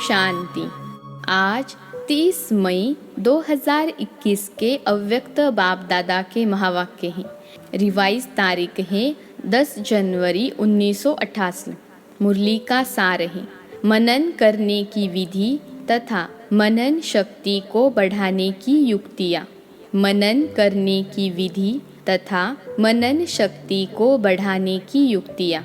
शांति। आज 30 मई 2021 के अव्यक्त बाप दादा के महावाक्य हैं। रिवाइज तारीख है 10 जनवरी 1988। मुरली का सार है, मनन करने की विधि तथा मनन शक्ति को बढ़ाने की युक्तियाँ। मनन करने की विधि तथा मनन शक्ति को बढ़ाने की युक्तियाँ।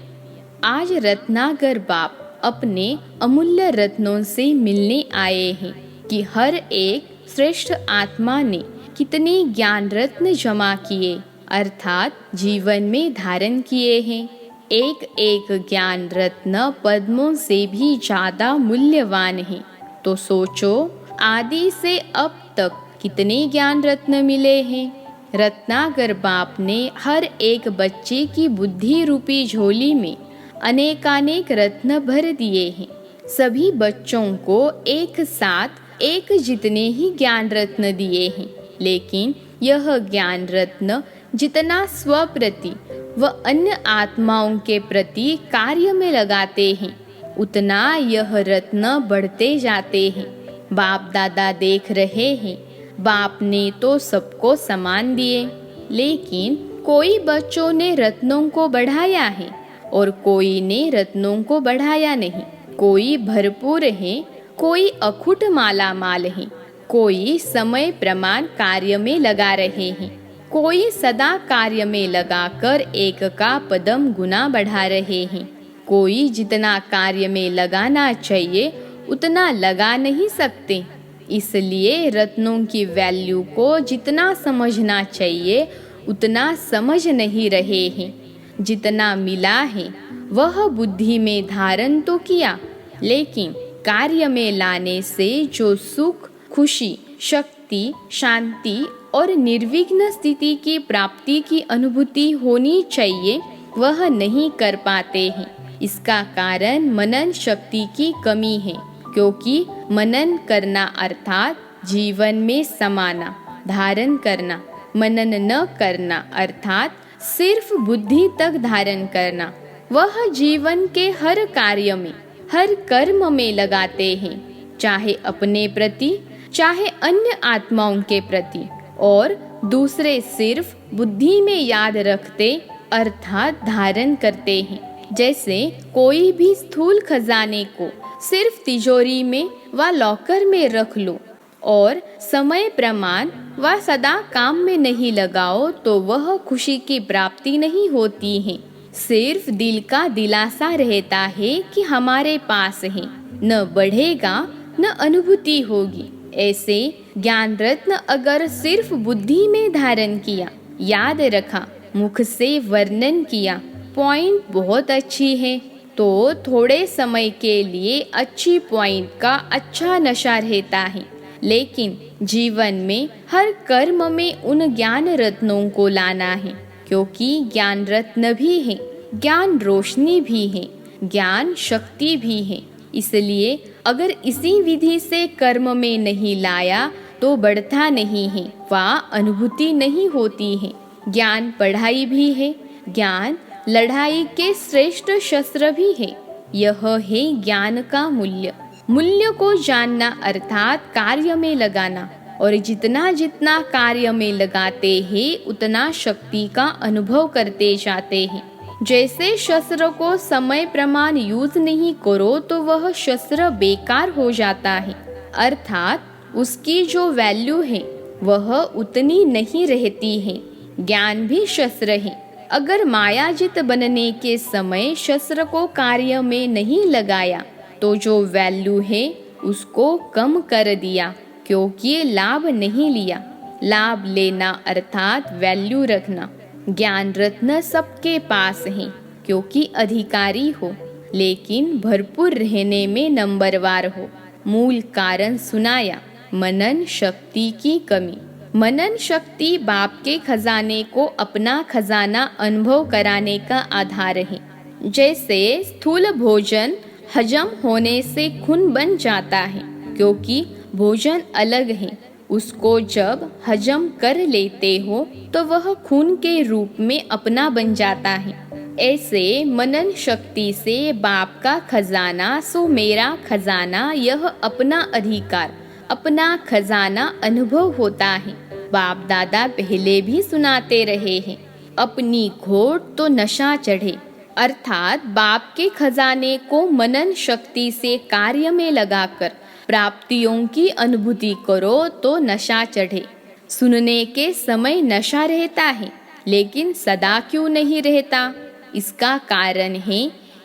आज रत्नाकर बाप अपने अमूल्य रत्नों से मिलने आए हैं कि हर एक श्रेष्ठ आत्मा ने कितने ज्ञान रत्न जमा किए अर्थात जीवन में धारण किए हैं। एक एक ज्ञान रत्न पद्मों से भी ज्यादा मूल्यवान है। तो सोचो, आदि से अब तक कितने ज्ञान रत्न मिले हैं। रत्नाकर बाप ने हर एक बच्चे की बुद्धि रूपी झोली में अनेकानेक रत्न भर दिए हैं। सभी बच्चों को एक साथ एक जितने ही ज्ञान रत्न दिए हैं, लेकिन यह ज्ञान रत्न जितना स्वप्रति व अन्य आत्माओं के प्रति कार्य में लगाते हैं, उतना यह रत्न बढ़ते जाते हैं। बाप दादा देख रहे हैं, बाप ने तो सबको समान दिए, लेकिन कोई बच्चों ने रत्नों को बढ़ाया है और कोई ने रत्नों को बढ़ाया नहीं। कोई भरपूर है, कोई अखुट माला माल है, कोई समय प्रमाण कार्य में लगा रहे हैं, कोई सदा कार्य में लगाकर एक का पदम गुना बढ़ा रहे हैं। कोई जितना कार्य में लगाना चाहिए उतना लगा नहीं सकते, इसलिए रत्नों की वैल्यू को जितना समझना चाहिए उतना समझ नहीं रहे हैं। जितना मिला है वह बुद्धि में धारण तो किया, लेकिन कार्य में लाने से जो सुख, खुशी, शक्ति, शांति और निर्विघ्न स्थिति की प्राप्ति की अनुभूति होनी चाहिए वह नहीं कर पाते हैं। इसका कारण मनन शक्ति की कमी है, क्योंकि मनन करना अर्थात जीवन में समाना, धारण करना। मनन न करना अर्थात सिर्फ बुद्धि तक धारण करना। वह जीवन के हर कार्य में, हर कर्म में लगाते हैं, चाहे अपने प्रति, चाहे अन्य आत्माओं के प्रति, और दूसरे सिर्फ बुद्धि में याद रखते अर्थात धारण करते हैं। जैसे कोई भी स्थूल खजाने को सिर्फ तिजोरी में व लॉकर में रख लो और समय प्रमाण व सदा काम में नहीं लगाओ तो वह खुशी की प्राप्ति नहीं होती है। सिर्फ दिल का दिलासा रहता है कि हमारे पास है, न बढ़ेगा न अनुभूति होगी। ऐसे ज्ञान रत्न अगर सिर्फ बुद्धि में धारण किया, याद रखा, मुख से वर्णन किया, पॉइंट बहुत अच्छी है, तो थोड़े समय के लिए अच्छी पॉइंट का अच्छा नशा रहता है, लेकिन जीवन में हर कर्म में उन ज्ञान रत्नों को लाना है, क्योंकि ज्ञान रत्न भी है, ज्ञान रोशनी भी है, ज्ञान शक्ति भी है। इसलिए अगर इसी विधि से कर्म में नहीं लाया तो बढ़ता नहीं है व अनुभूति नहीं होती है। ज्ञान पढ़ाई भी है, ज्ञान लड़ाई के श्रेष्ठ शस्त्र भी है। यह है ज्ञान का मूल्य। मूल्य को जानना अर्थात कार्य में लगाना, और जितना जितना कार्य में लगाते हैं उतना शक्ति का अनुभव करते जाते हैं। जैसे शस्त्र को समय प्रमाण यूज नहीं करो तो वह शस्त्र बेकार हो जाता है, अर्थात उसकी जो वैल्यू है वह उतनी नहीं रहती है। ज्ञान भी शस्त्र है। अगर मायाजित बनने के समय शस्त्र को कार्य में नहीं लगाया तो जो वैल्यू है उसको कम कर दिया, क्योंकि लाभ नहीं लिया। लाभ लेना अर्थात वैल्यू रखना। ज्ञान रत्न सबके पास है, क्योंकि अधिकारी हो, लेकिन भरपूर रहने में नंबरवार हो। मूल कारण सुनाया, मनन शक्ति की कमी। मनन शक्ति बाप के खजाने को अपना खजाना अनुभव कराने का आधार है। जैसे स्थूल भोजन हजम होने से खून बन जाता है, क्योंकि भोजन अलग है। उसको जब हजम कर लेते हो तो वह खून के रूप में अपना बन जाता है। ऐसे मनन शक्ति से बाप का खजाना सो मेरा खजाना, यह अपना अधिकार अपना खजाना अनुभव होता है। बाप दादा पहले भी सुनाते रहे हैं, अपनी घोट तो नशा चढ़े, अर्थात बाप के खजाने को मनन शक्ति से कार्य में लगाकर प्राप्तियों की अनुभूति करो तो नशा चढ़े। सुनने के समय नशा रहता है, लेकिन सदा क्यों नहीं रहता? इसका कारण है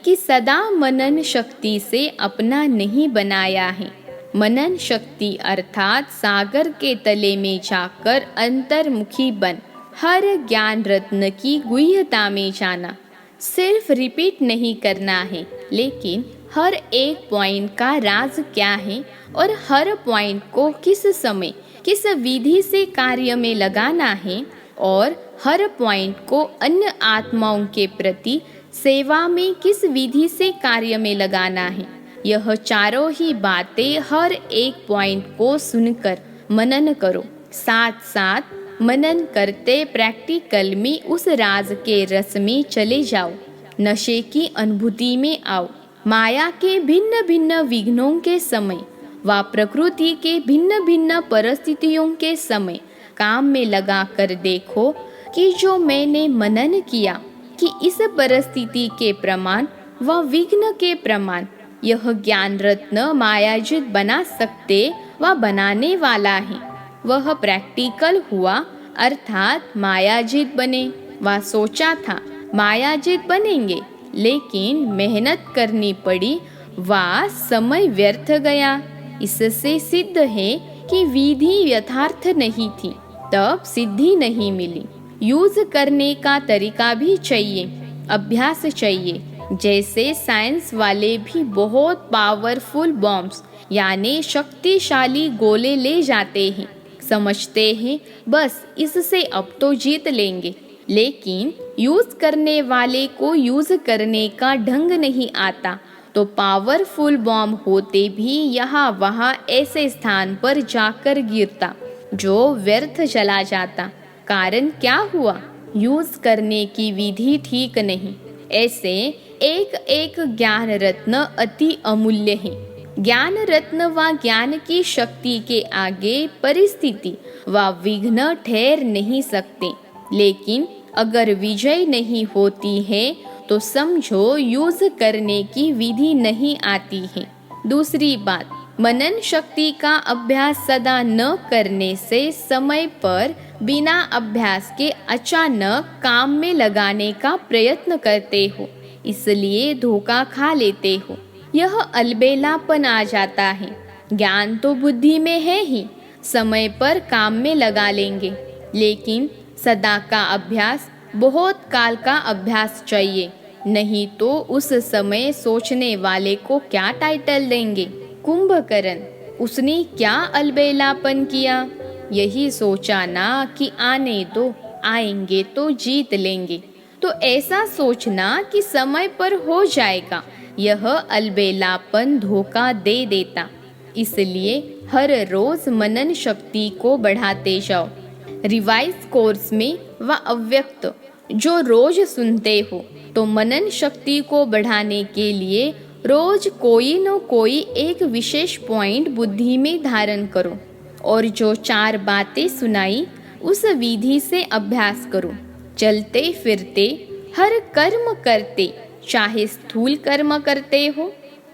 कि सदा मनन शक्ति से अपना नहीं बनाया है। मनन शक्ति अर्थात सागर के तले में जाकर अंतर्मुखी बन हर ज्ञान रत्न की गुह्यता में जाना। सिर्फ रिपीट नहीं करना है, लेकिन हर एक पॉइंट का राज क्या है और हर पॉइंट को किस समय किस विधि से कार्य में लगाना है और हर पॉइंट को अन्य आत्माओं के प्रति सेवा में किस विधि से कार्य में लगाना है। यह चारों ही बातें हर एक पॉइंट को सुनकर मनन करो। साथ साथ मनन करते प्रैक्टिकल में उस राज के रस में चले जाओ, नशे की अनुभूति में आओ। माया के भिन्न भिन्न विघ्नों के समय व प्रकृति के भिन्न भिन्न परिस्थितियों के समय काम में लगा कर देखो कि जो मैंने मनन किया कि इस परिस्थिति के प्रमाण व विघ्न के प्रमाण यह ज्ञान रत्न मायाजित बना सकते व बनाने वाला है, वह प्रैक्टिकल हुआ, अर्थात मायाजित बने। व सोचा था मायाजित बनेंगे, लेकिन मेहनत करनी पड़ी व समय व्यर्थ गया। इससे सिद्ध है कि विधि यथार्थ नहीं थी, तब सिद्धि नहीं मिली। यूज करने का तरीका भी चाहिए, अभ्यास चाहिए। जैसे साइंस वाले भी बहुत पावरफुल बॉम्ब्स यानी शक्तिशाली गोले ले जाते हैं, समझते हैं बस इससे अब तो जीत लेंगे, लेकिन यूज करने वाले को यूज करने का ढंग नहीं आता तो पावरफुल बॉम्ब होते भी यहाँ वहाँ ऐसे स्थान पर जाकर गिरता जो व्यर्थ चला जाता। कारण क्या हुआ? यूज करने की विधि ठीक नहीं। ऐसे एक एक ज्ञान रत्न अति अमूल्य है। ज्ञान रत्न व ज्ञान की शक्ति के आगे परिस्थिति व विघ्न ठहर नहीं सकते, लेकिन अगर विजय नहीं होती है तो समझो यूज करने की विधि नहीं आती है। दूसरी बात, मनन शक्ति का अभ्यास सदा न करने से समय पर बिना अभ्यास के अचानक काम में लगाने का प्रयत्न करते हो, इसलिए धोखा खा लेते हो। यह अलबेलापन आ जाता है। ज्ञान तो बुद्धि में है ही, समय पर काम में लगा लेंगे, लेकिन सदा का अभ्यास, बहुत काल का अभ्यास चाहिए, नहीं तो उस समय सोचने वाले को क्या टाइटल देंगे? कुंभकर्ण, उसने क्या अलबेलापन किया? यही सोचा ना कि आने दो, आएंगे तो जीत लेंगे। तो ऐसा सोचना कि समय पर हो जाएगा, यह अलबेलापन धोखा दे देता। इसलिए हर रोज मनन शक्ति को बढ़ाते जाओ। रिवाइज कोर्स में व अव्यक्त जो रोज सुनते हो, तो मनन शक्ति को बढ़ाने के लिए रोज कोई न कोई एक विशेष पॉइंट बुद्धि में धारण करो और जो 4 बातें सुनाई उस विधि से अभ्यास करो। चलते फिरते हर कर्म करते, चाहे स्थूल कर्म करते हो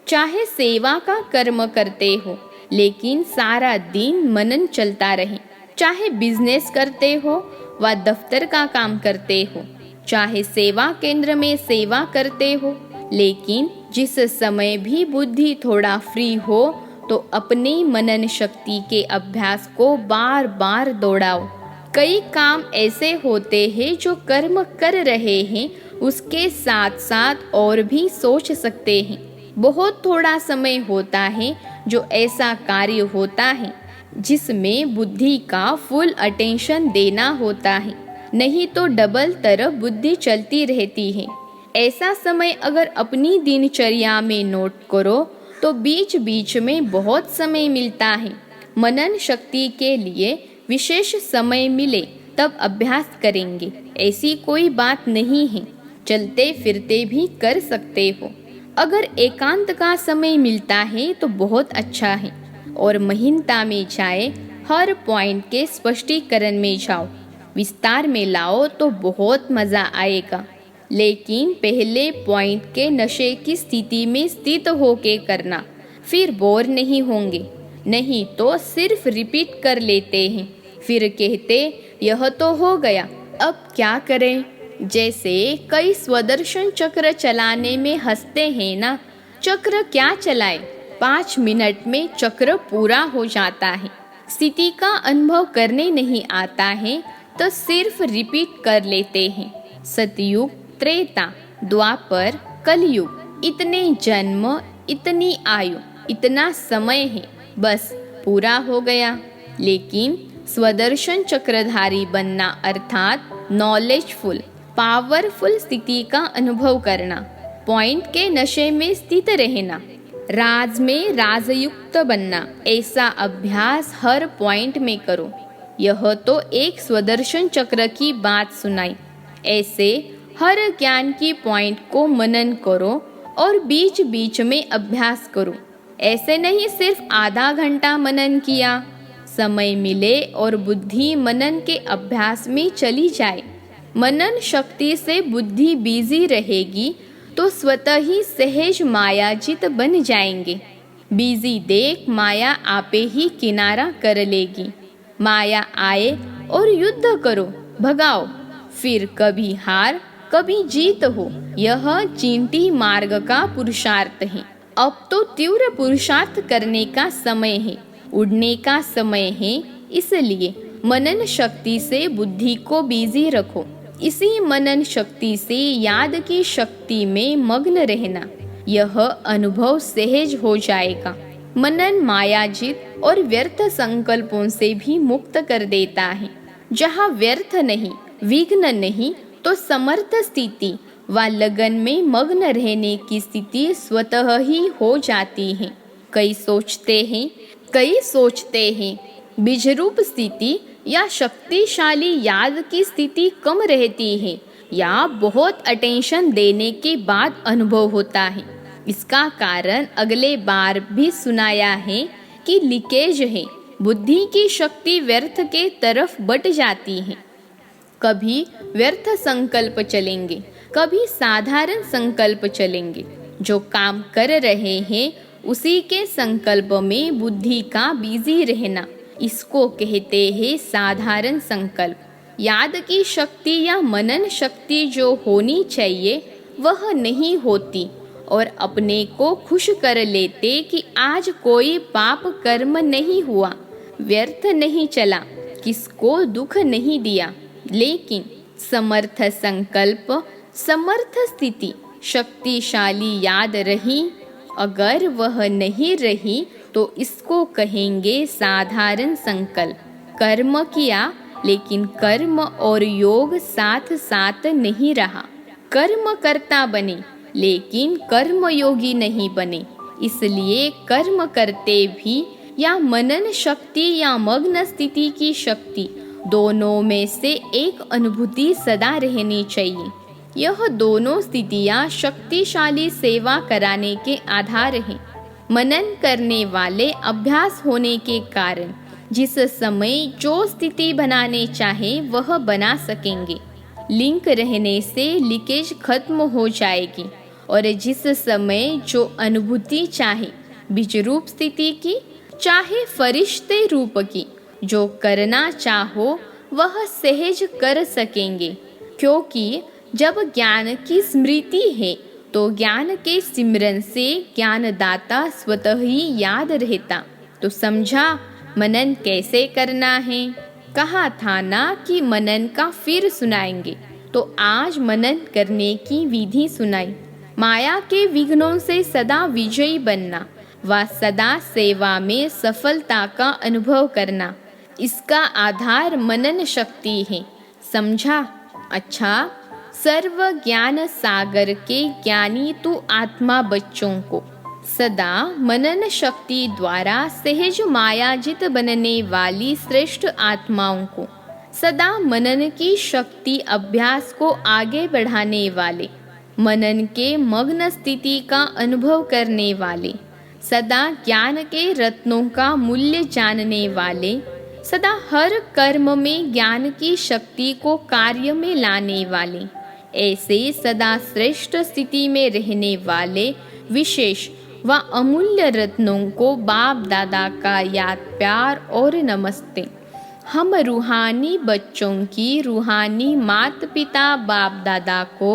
चाहे सेवा का कर्म करते हो, लेकिन सारा दिन मनन चलता रहे। चाहे बिजनेस करते हो व दफ्तर का काम करते हो, चाहे सेवा केंद्र में सेवा करते हो, लेकिन जिस समय भी बुद्धि थोड़ा फ्री हो तो अपने मनन शक्ति के अभ्यास को बार बार दोहराओ। कई काम ऐसे होते हैं जो कर्म कर रहे हैं उसके साथ साथ और भी सोच सकते हैं। बहुत थोड़ा समय होता है जो ऐसा कार्य होता है जिसमें बुद्धि का फुल अटेंशन देना होता है, नहीं तो डबल तरफ बुद्धि चलती रहती है। ऐसा समय अगर अपनी दिनचर्या में नोट करो तो बीच बीच में बहुत समय मिलता है। मनन शक्ति के लिए विशेष समय मिले तब अभ्यास करेंगे, ऐसी कोई बात नहीं है। चलते फिरते भी कर सकते हो। अगर एकांत का समय मिलता है तो बहुत अच्छा है, और महीनता में जाए, हर पॉइंट के स्पष्टीकरण में जाओ, विस्तार में लाओ तो बहुत मज़ा आएगा। लेकिन पहले पॉइंट के नशे की स्थिति में स्थित होके करना, फिर बोर नहीं होंगे। नहीं तो सिर्फ रिपीट कर लेते हैं, फिर कहते यह तो हो गया, अब क्या करें। जैसे कई स्वदर्शन चक्र चलाने में हंसते हैं ना, चक्र क्या चलाए, 5 मिनट में चक्र पूरा हो जाता है। स्थिति का अनुभव करने नहीं आता है तो सिर्फ रिपीट कर लेते हैं। सतयुग, त्रेता, द्वापर, कलयुग, इतने जन्म, इतनी आयु, इतना समय है, बस पूरा हो गया। लेकिन स्वदर्शन चक्रधारी बनना अर्थात नॉलेजफुल, पावरफुल स्थिति का अनुभव करना, पॉइंट के नशे में स्थित रहना, राज में राजयुक्त बनना, ऐसा अभ्यास हर पॉइंट में करो। यह तो एक स्वदर्शन चक्र की बात सुनाई। ऐसे हर ज्ञान की पॉइंट को मनन करो और बीच बीच में अभ्यास करो। ऐसे नहीं सिर्फ आधा घंटा मनन किया, समय मिले और बुद्धि मनन के अभ्यास में चली जाए। मनन शक्ति से बुद्धि बिजी रहेगी तो स्वतः ही सहज मायाजित बन जाएंगे। बिजी देख माया आपे ही किनारा कर लेगी। माया आए और युद्ध करो, भगाओ, फिर कभी हार कभी जीत हो। यह चींटी मार्ग का पुरुषार्थ है। अब तो तीव्र पुरुषार्थ करने का समय है, उड़ने का समय है। इसलिए मनन शक्ति से बुद्धि को बिजी रखो। इसी मनन शक्ति से याद की शक्ति में मग्न रहना, यह अनुभव सहज हो जाएगा। मनन मायाजित और व्यर्थ संकल्पों से भी मुक्त कर देता है। जहाँ व्यर्थ नहीं, विघ्न नहीं, तो समर्थ स्थिति व लगन में मग्न रहने की स्थिति स्वतः ही हो जाती है। कई सोचते हैं बीजरूप स्थिति या शक्तिशाली याद की स्थिति कम रहती है या बहुत अटेंशन देने के बाद अनुभव होता है। इसका कारण अगले बार भी सुनाया है कि लीकेज है। बुद्धि की शक्ति व्यर्थ के तरफ बट जाती है। कभी व्यर्थ संकल्प चलेंगे, कभी साधारण संकल्प चलेंगे। जो काम कर रहे हैं उसी के संकल्प में बुद्धि का बिजी रहना, इसको कहते हैं साधारण संकल्प। याद की शक्ति या मनन शक्ति जो होनी चाहिए वह नहीं होती और अपने को खुश कर लेते कि आज कोई पाप कर्म नहीं हुआ, व्यर्थ नहीं चला, किसको दुख नहीं दिया। लेकिन समर्थ संकल्प, समर्थ स्थिति, शक्तिशाली याद रही। अगर वह नहीं रही तो इसको कहेंगे साधारण संकल्प। कर्म किया लेकिन कर्म और योग साथ साथ नहीं रहा। कर्म करता बने लेकिन कर्म योगी नहीं बने। इसलिए कर्म करते भी या मनन शक्ति या मग्न स्थिति की शक्ति, दोनों में से एक अनुभूति सदा रहनी चाहिए। यह दोनों स्थितियाँ शक्तिशाली सेवा कराने के आधार हैं। मनन करने वाले अभ्यास होने के कारण जिस समय जो स्थिति बनाने चाहे वह बना सकेंगे। लिंक रहने से लीकेज खत्म हो जाएगी और जिस समय जो अनुभूति चाहे, बीज रूप स्थिति की चाहे फरिश्ते रूप की, जो करना चाहो वह सहज कर सकेंगे। क्योंकि जब ज्ञान की स्मृति है तो ज्ञान के सिमरन से ज्ञानदाता स्वतः ही याद रहता। तो समझा मनन कैसे करना है। कहा था ना कि मनन का फिर सुनाएंगे, तो आज मनन करने की विधि सुनाई। माया के विघ्नों से सदा विजयी बनना व सदा सेवा में सफलता का अनुभव करना, इसका आधार मनन शक्ति है। समझा? अच्छा, सर्व ज्ञान सागर के ज्ञानी तू आत्मा बच्चों को सदा मनन शक्ति द्वारा सहज मायाजित बनने वाली श्रेष्ठ आत्माओं को, सदा मनन की शक्ति अभ्यास को आगे बढ़ाने वाले मनन के मग्न स्थिति का अनुभव करने वाले, सदा ज्ञान के रत्नों का मूल्य जानने वाले, सदा हर कर्म में ज्ञान की शक्ति को कार्य में लाने वाले, ऐसे सदा श्रेष्ठ स्थिति में रहने वाले विशेष व अमूल्य रत्नों को बाप दादा का याद प्यार और नमस्ते। हम रूहानी बच्चों की रूहानी माता पिता बाप दादा को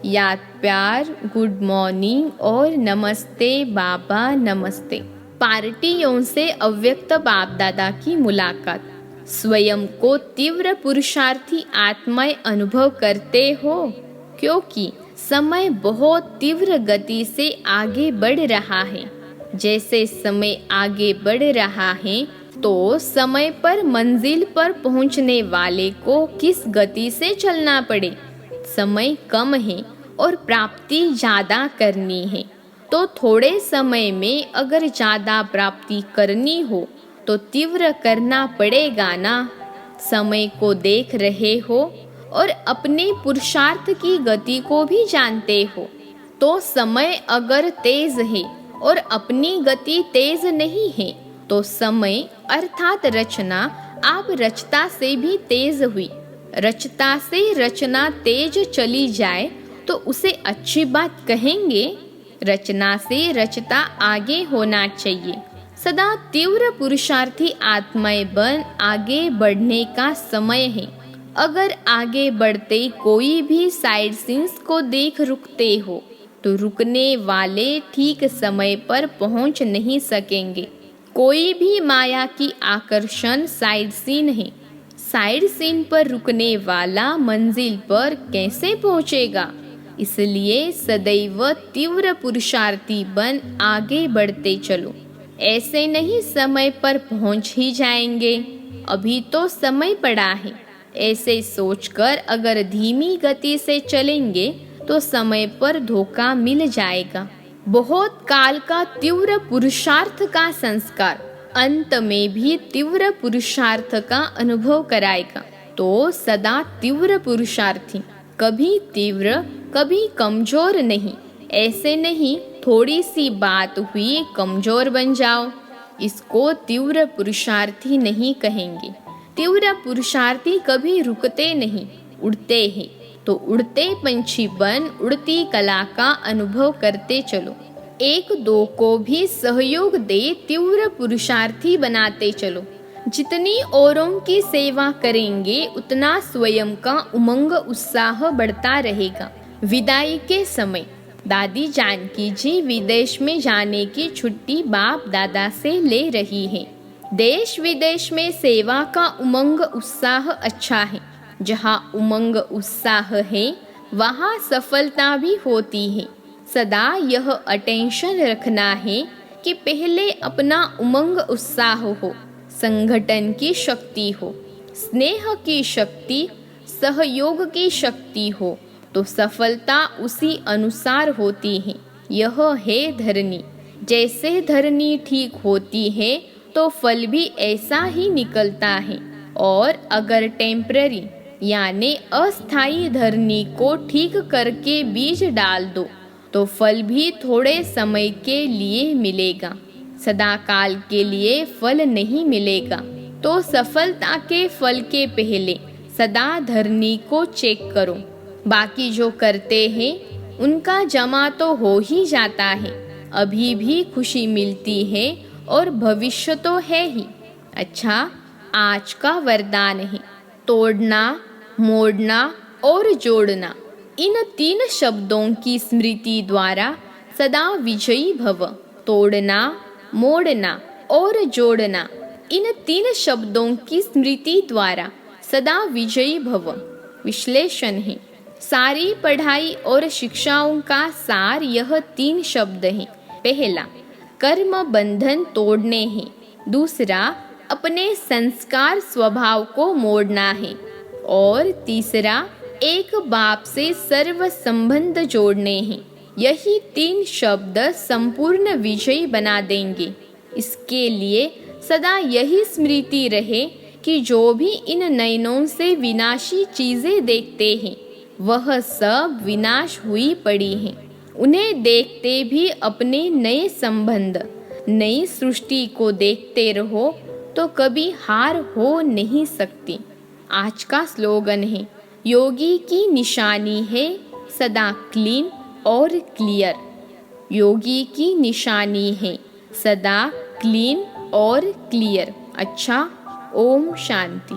याद प्यार, गुड मॉर्निंग और नमस्ते बाबा नमस्ते। पार्टियों से अव्यक्त बाप दादा की मुलाकात। स्वयं को तीव्र पुरुषार्थी आत्माएं अनुभव करते हो, क्योंकि समय बहुत तीव्र गति से आगे बढ़ रहा है। जैसे समय आगे बढ़ रहा है तो समय पर मंजिल पर पहुंचने वाले को किस गति से चलना पड़े। समय कम है और प्राप्ति ज़्यादा करनी है, तो थोड़े समय में अगर ज़्यादा प्राप्ति करनी हो तो तीव्र करना पड़ेगा ना। समय को देख रहे हो और अपने पुरुषार्थ की गति को भी जानते हो, तो समय अगर तेज है और अपनी गति तेज नहीं है तो समय अर्थात रचना आप रचता से भी तेज हुई। रचता से रचना तेज चली जाए तो उसे अच्छी बात कहेंगे। रचना से रचता आगे होना चाहिए। सदा तीव्र पुरुषार्थी आत्माएं बन आगे बढ़ने का समय है। अगर आगे बढ़ते कोई भी साइड सीन्स को देख रुकते हो तो रुकने वाले ठीक समय पर पहुंच नहीं सकेंगे। कोई भी माया की आकर्षण साइड सीन है। साइड सीन पर रुकने वाला मंजिल पर कैसे पहुंचेगा। इसलिए सदैव तीव्र पुरुषार्थी बन आगे बढ़ते चलो। ऐसे नहीं समय पर पहुंच ही जाएंगे, अभी तो समय पड़ा है। ऐसे सोचकर अगर धीमी गति से चलेंगे तो समय पर धोखा मिल जाएगा। बहुत काल का तीव्र पुरुषार्थ का संस्कार अंत में भी तीव्र पुरुषार्थ का अनुभव कराएगा। तो सदा तीव्र पुरुषार्थी, कभी तीव्र कभी कमजोर नहीं। ऐसे नहीं थोड़ी सी बात हुई कमजोर बन जाओ, इसको तीव्र पुरुषार्थी नहीं कहेंगे। तीव्र पुरुषार्थी कभी रुकते नहीं, उड़ते हैं। तो उड़ते पंछी बन उड़ती कला का अनुभव करते चलो। एक दो को भी सहयोग दे तीव्र पुरुषार्थी बनाते चलो। जितनी औरों की सेवा करेंगे उतना स्वयं का उमंग उत्साह बढ़ता रहेगा। विदाई के समय दादी जानकी जी विदेश में जाने की छुट्टी बाप दादा से ले रही है। देश विदेश में सेवा का उमंग उत्साह अच्छा है। जहाँ उमंग उत्साह है वहाँ सफलता भी होती है। सदा यह अटेंशन रखना है कि पहले अपना उमंग उत्साह हो, संगठन की शक्ति हो, स्नेह की शक्ति, सहयोग की शक्ति हो, तो सफलता उसी अनुसार होती है। यह है धरनी। जैसे धरनी ठीक होती है तो फल भी ऐसा ही निकलता है। और अगर टेम्पररी यानी अस्थायी धरनी को ठीक करके बीज डाल दो तो फल भी थोड़े समय के लिए मिलेगा, सदा काल के लिए फल नहीं मिलेगा। तो सफलता के फल के पहले सदा धरनी को चेक करो। बाकी जो करते हैं उनका जमा तो हो ही जाता है। अभी भी खुशी मिलती है और भविष्य तो है ही। अच्छा, आज का वरदान है तोड़ना, मोड़ना और जोड़ना। इन तीन शब्दों की स्मृति द्वारा सदा विजयी भव। तोड़ना, मोड़ना और जोड़ना, इन तीन शब्दों की स्मृति द्वारा सदा विजयी भव। विश्लेषण है, सारी पढ़ाई और शिक्षाओं का सार यह तीन शब्द हैं। पहला, कर्म बंधन तोड़ने हैं। दूसरा, अपने संस्कार स्वभाव को मोड़ना है। और तीसरा, एक बाप से सर्व संबंध जोड़ने हैं। यही तीन शब्द संपूर्ण विजयी बना देंगे। इसके लिए सदा यही स्मृति रहे कि जो भी इन नयनों से विनाशी चीजें देखते हैं वह सब विनाश हुई पड़ी हैं। उन्हें देखते भी अपने नए संबंध, नई सृष्टि को देखते रहो तो कभी हार हो नहीं सकती। आज का स्लोगन है, योगी की निशानी है सदा क्लीन और क्लियर। योगी की निशानी है सदा क्लीन और क्लियर। अच्छा, ओम शांति।